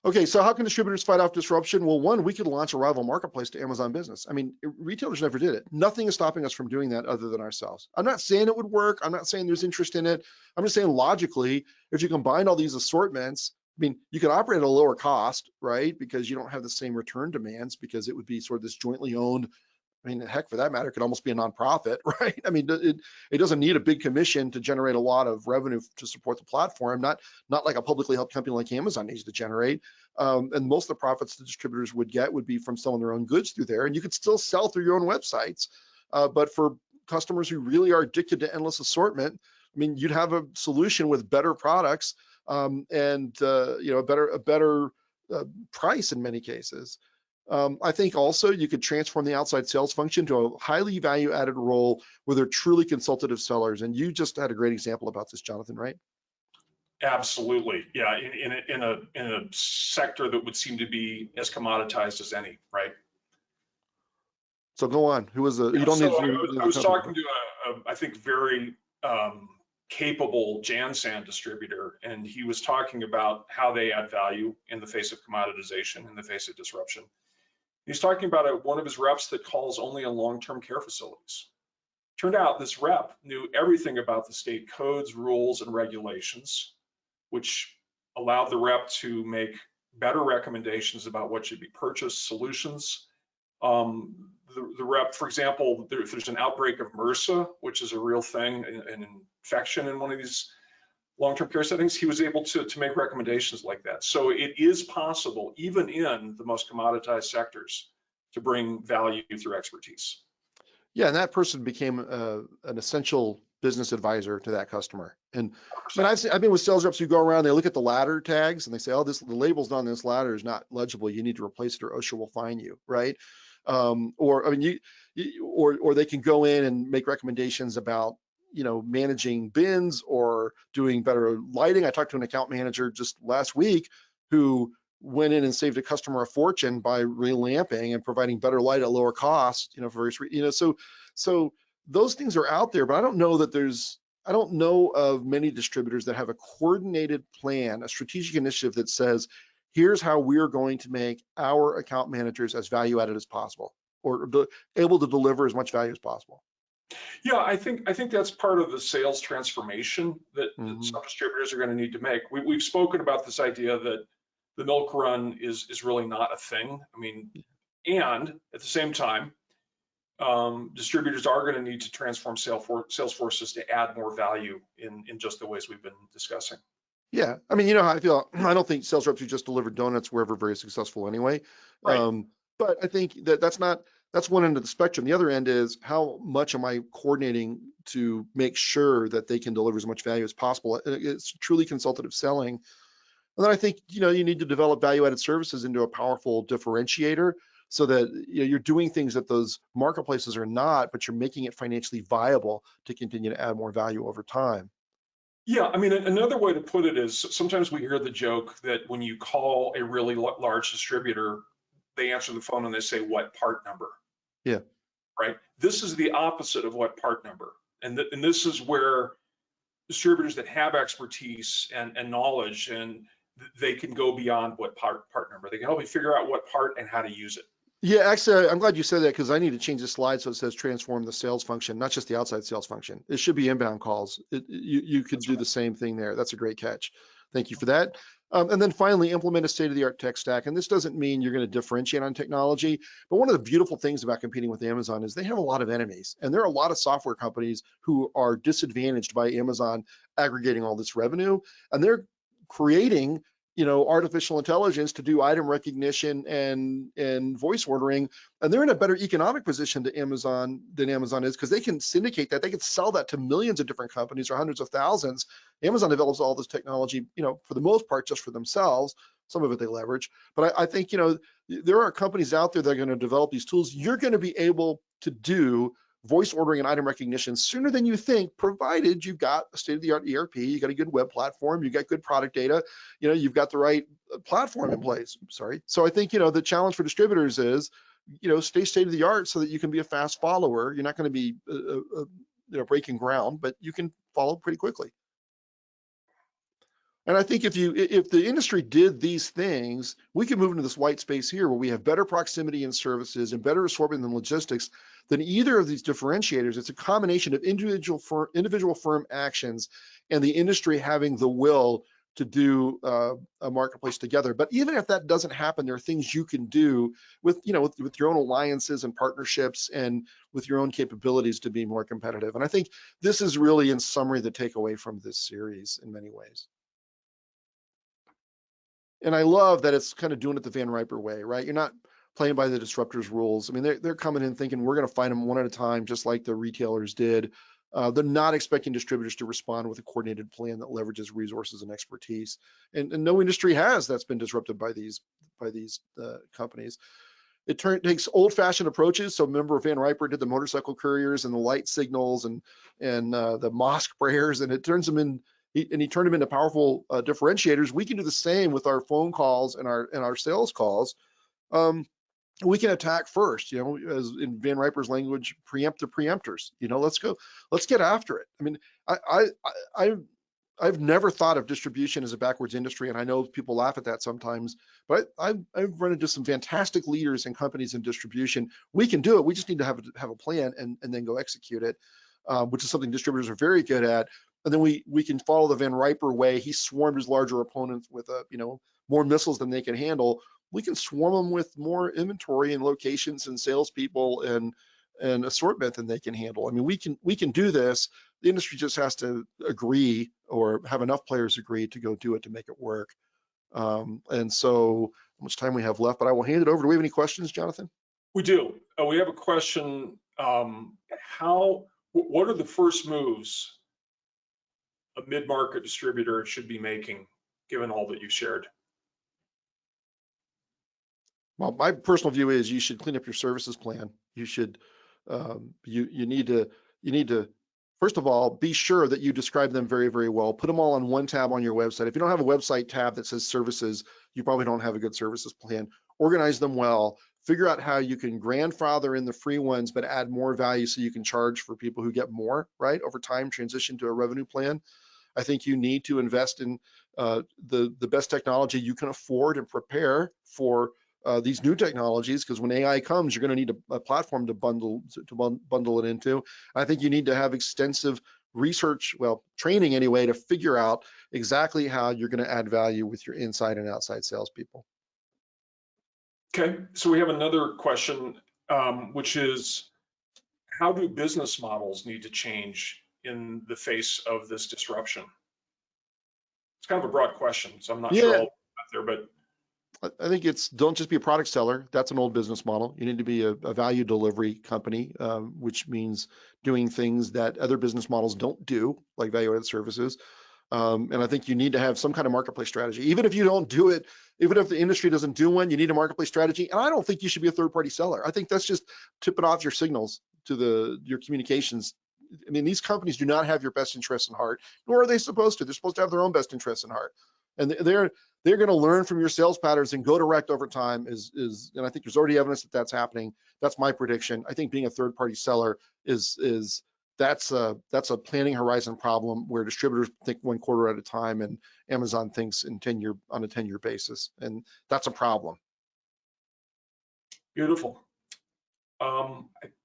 Okay, so how can distributors fight off disruption? Well, one, we could launch a rival marketplace to Amazon Business. I mean, retailers never did it. Nothing is stopping us from doing that other than ourselves. I'm not saying it would work. I'm not saying there's interest in it. I'm just saying logically, if you combine all these assortments, I mean, you can operate at a lower cost, right? Because you don't have the same return demands, because it would be sort of this jointly owned. I mean, heck, for that matter, it could almost be a nonprofit, right? I mean, it doesn't need a big commission to generate a lot of revenue to support the platform, not like a publicly held company like Amazon needs to generate. And most of the profits the distributors would get would be from selling their own goods through there. And you could still sell through your own websites. But for customers who really are addicted to endless assortment, I mean, you'd have a solution with better products and a better price in many cases. I think also you could transform the outside sales function to a highly value-added role where they're truly consultative sellers. And you just had a great example about this, Jonathan, right? Absolutely, yeah. In a sector that would seem to be as commoditized as any, right? So go on. Who was the? You don't So need. I was talking to I think very capable Jansan distributor, and he was talking about how they add value in the face of commoditization, in the face of disruption. He's talking about one of his reps that calls only on long-term care facilities. Turned out this rep knew everything about the state codes, rules, and regulations, which allowed the rep to make better recommendations about what should be purchased, solutions. The rep, for example, if there's an outbreak of MRSA, which is a real thing, an infection in one of these long-term care settings, he was able to make recommendations like that. So it is possible, even in the most commoditized sectors, to bring value through expertise. Yeah, and that person became an essential business advisor to that customer. And I mean, I've been with sales reps who go around, they look at the ladder tags and they say, oh, the label's on this ladder is not legible. You need to replace it or OSHA will fine you, right? Or I mean, or they can go in and make recommendations about, managing bins or doing better lighting. I talked to an account manager just last week who went in and saved a customer a fortune by relamping and providing better light at lower cost, for various, so those things are out there, but I don't know of many distributors that have a coordinated plan, a strategic initiative that says, here's how we're going to make our account managers as value added as possible, or able to deliver as much value as possible. Yeah, I think that's part of the sales transformation that some distributors are going to need to make. We've spoken about this idea that the milk run is really not a thing. I mean, and at the same time, distributors are going to need to transform sales forces to add more value in just the ways we've been discussing. Yeah, I mean, you know how I feel. I don't think sales reps who just deliver donuts were ever very successful anyway. Right. But I think that's one end of the spectrum. The other end is how much am I coordinating to make sure that they can deliver as much value as possible. It's truly consultative selling. And then I think, you need to develop value-added services into a powerful differentiator so that you're doing things that those marketplaces are not, but you're making it financially viable to continue to add more value over time. Yeah, I mean, another way to put it is sometimes we hear the joke that when you call a really large distributor, they answer the phone and they say, what part number? Yeah. Right? This is the opposite of what part number. And this is where distributors that have expertise and knowledge, and they can go beyond what part number. They can help you figure out what part and how to use it. Yeah, actually, I'm glad you said that because I need to change the slide so it says transform the sales function, not just the outside sales function. It should be inbound calls. You could do the same thing there. That's a great catch. Thank you for that. And then finally, implement a state-of-the-art tech stack. And this doesn't mean you're going to differentiate on technology, but one of the beautiful things about competing with Amazon is they have a lot of enemies. And there are a lot of software companies who are disadvantaged by Amazon aggregating all this revenue. And they're creating artificial intelligence to do item recognition and voice ordering, and they're in a better economic position to Amazon than Amazon is because they can syndicate that. They can sell that to millions of different companies or hundreds of thousands. Amazon develops all this technology, for the most part, just for themselves. some of it they leverage. But I think, there are companies out there that are going to develop these tools. You're going to be able to do voice ordering and item recognition sooner than you think, provided you've got a state-of-the-art ERP, you got a good web platform, you got good product data, you've got the right platform in place. Sorry. So I think, the challenge for distributors is, stay state-of-the-art so that you can be a fast follower. You're not going to be, breaking ground, but you can follow pretty quickly. And I think if the industry did these things, we could move into this white space here where we have better proximity in services and better assortment in logistics than either of these differentiators. It's a combination of individual firm actions and the industry having the will to do a marketplace together. But even if that doesn't happen, there are things you can do with your own alliances and partnerships and with your own capabilities to be more competitive. And I think this is really, in summary, the takeaway from this series in many ways. And I love that it's kind of doing it the Van Riper way, right? You're not playing by the disruptors rules. I mean, they're coming in thinking we're going to find them one at a time, just like the retailers did. They're not expecting distributors to respond with a coordinated plan that leverages resources and expertise. And no industry has that's been disrupted by these companies. It takes old-fashioned approaches. So remember, Van Riper did the motorcycle couriers and the light signals and the mosque prayers, and it turns them in. He turned them into powerful differentiators. We can do the same with our phone calls and our sales calls. We can attack first, as in Van Riper's language, preempt the preemptors. Let's get after it. I mean, I've never thought of distribution as a backwards industry, and I know people laugh at that sometimes, but I've run into some fantastic leaders and companies in distribution. We can do it. We just need to have a plan and then go execute it, which is something distributors are very good at. And then we can follow the Van Riper way. He swarmed his larger opponents with more missiles than they can handle. We can swarm them with more inventory and locations and salespeople and assortment than they can handle. I mean, we can do this. The industry just has to agree or have enough players agree to go do it to make it work. And so, how much time we have left? But I will hand it over. Do we have any questions, Jonathan? We do. We have a question. What are the first moves a mid-market distributor should be making, given all that you've shared? Well, my personal view is you should clean up your services plan. You should, you need to, first of all, be sure that you describe them very, very well. Put them all on one tab on your website. If you don't have a website tab that says services, you probably don't have a good services plan. Organize them well. Figure out how you can grandfather in the free ones, but add more value so you can charge for people who get more, right? Over time, transition to a revenue plan. I think you need to invest in the best technology you can afford and prepare for these new technologies, because when AI comes, you're going to need a platform to bundle it into. I think you need to have extensive research, training anyway, to figure out exactly how you're going to add value with your inside and outside salespeople. Okay, so we have another question, which is, how do business models need to change in the face of this disruption? It's kind of a broad question, so I'm not sure all out there, but I think it's, don't just be a product seller. That's an old business model. You need to be a value delivery company, which means doing things that other business models don't do, like value-added services. And I think you need to have some kind of marketplace strategy. Even if you don't do it, even if the industry doesn't do one, you need a marketplace strategy. And I don't think you should be a third-party seller. I think that's just tipping off your signals to your communications. I mean, these companies do not have your best interests in heart, nor are they supposed to. They're supposed to have their own best interests in heart. And they're going to learn from your sales patterns and go direct over time and I think there's already evidence that that's happening. That's my prediction. I think being a third-party seller that's a planning horizon problem where distributors think 1 quarter at a time and Amazon thinks on a 10-year basis, and that's a problem. Beautiful.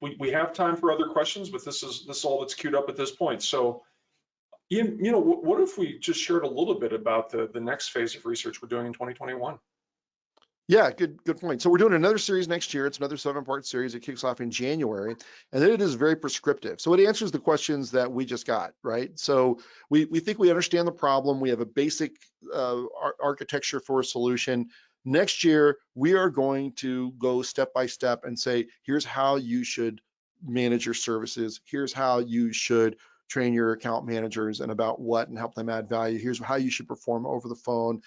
We have time for other questions, but this is all that's queued up at this point. So, Ian, what if we just shared a little bit about the next phase of research we're doing in 2021? Yeah, good point. So we're doing another series next year. It's another 7-part series. It kicks off in January, and then it is very prescriptive. So it answers the questions that we just got, right? So we think we understand the problem. We have a basic architecture for a solution. Next year, we are going to go step by step and say, here's how you should manage your services. Here's how you should train your account managers and about what and help them add value. Here's how you should perform over the phone.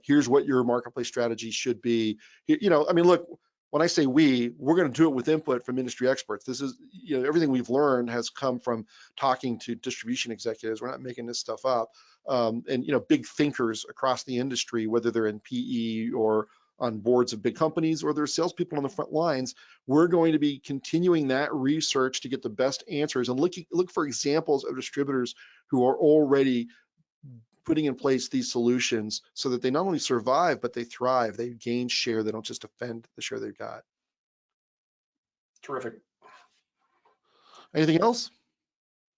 Here's what your marketplace strategy should be. You know, I mean, look, when I say we're going to do it with input from industry experts. This is, you know, everything we've learned has come from talking to distribution executives. We're not making this stuff up. And, you know, big thinkers across the industry, whether they're in PE or on boards of big companies or there's salespeople on the front lines, we're going to be continuing that research to get the best answers and look for examples of distributors who are already putting in place these solutions so that they not only survive, but they thrive, they gain share, they don't just defend the share they've got. Terrific. Anything else?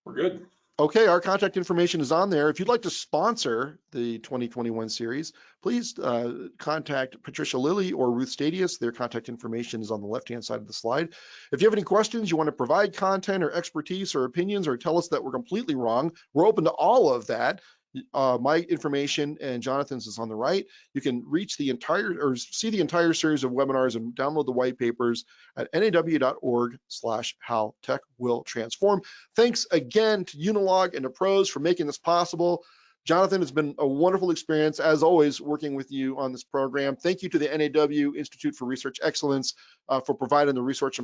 We're good. Okay, our contact information is on there. If you'd like to sponsor the 2021 series, please contact Patricia Lilly or Ruth Stadius. Their contact information is on the left-hand side of the slide. If you have any questions, you want to provide content or expertise or opinions or tell us that we're completely wrong, we're open to all of that. My information and Jonathan's is on the right. You can reach the entire or see the entire series of webinars and download the white papers at naw.org/how tech will transform. Thanks again to Unilog and to Pros for making this possible. Jonathan, it's been a wonderful experience, as always, working with you on this program. Thank you to the NAW Institute for Research Excellence for providing the resources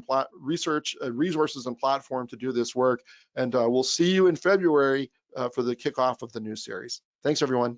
and platform to do this work. And we'll see you in February for the kickoff of the new series. Thanks, everyone.